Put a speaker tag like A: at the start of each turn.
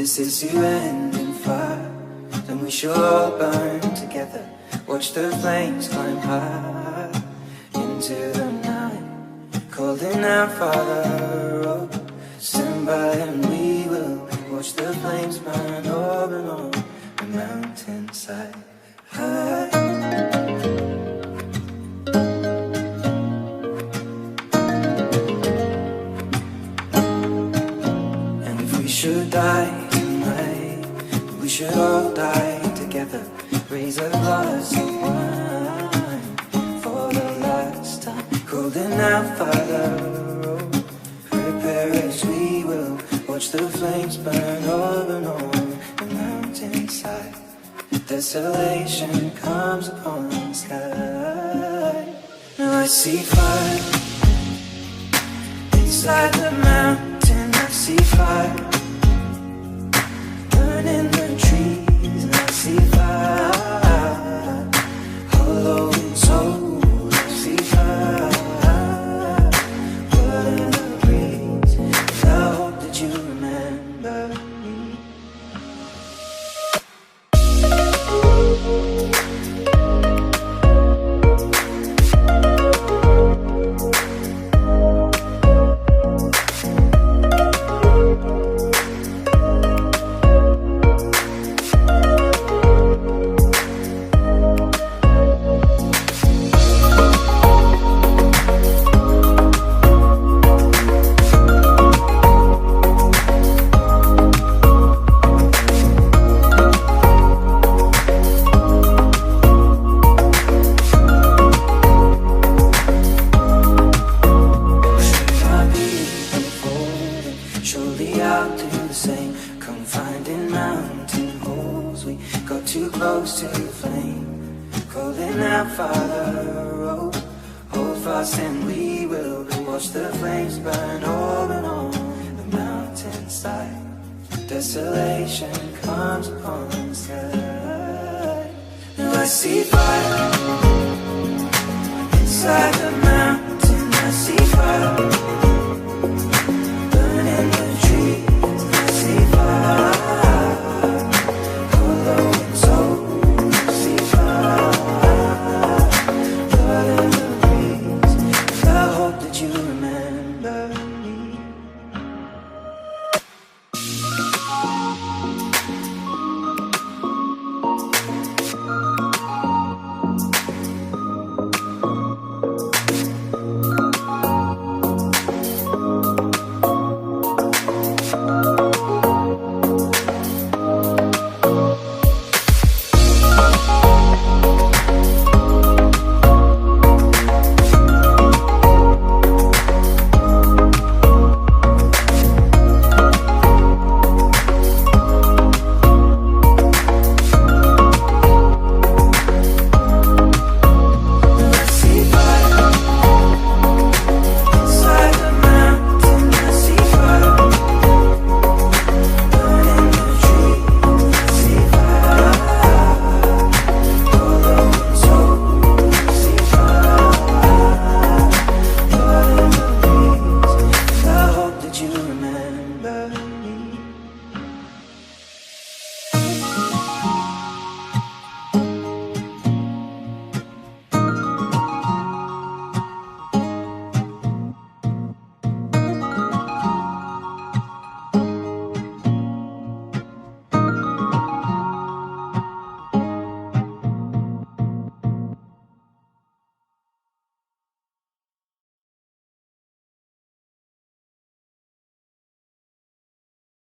A: this is the end in fire, then we shall all burn together. Watch the flames climb high into the night, calling out, Father, oh, stand by and we will watch the flames burn over and on the mountainside. And if we should die tonight, we should all die together. Raise a glass of wine for the last time, calling out, Father, oh, prepare as we will watch the flames burn over and on the mountainside. Desolation comes upon the sky. Now I see fire inside the mountain. I see fire burning the trees, and I see fire hollow and soul. I see fire burning the breeze. And I hope that you remember me. Surely I'll do the same. Come finding mountain holes. We got too close to the flame. Calling out, Father, oh, hold fast and we will watch the flames burn over and on the mountainside. Desolation comes upon the sky. Now I see fire inside the mountain.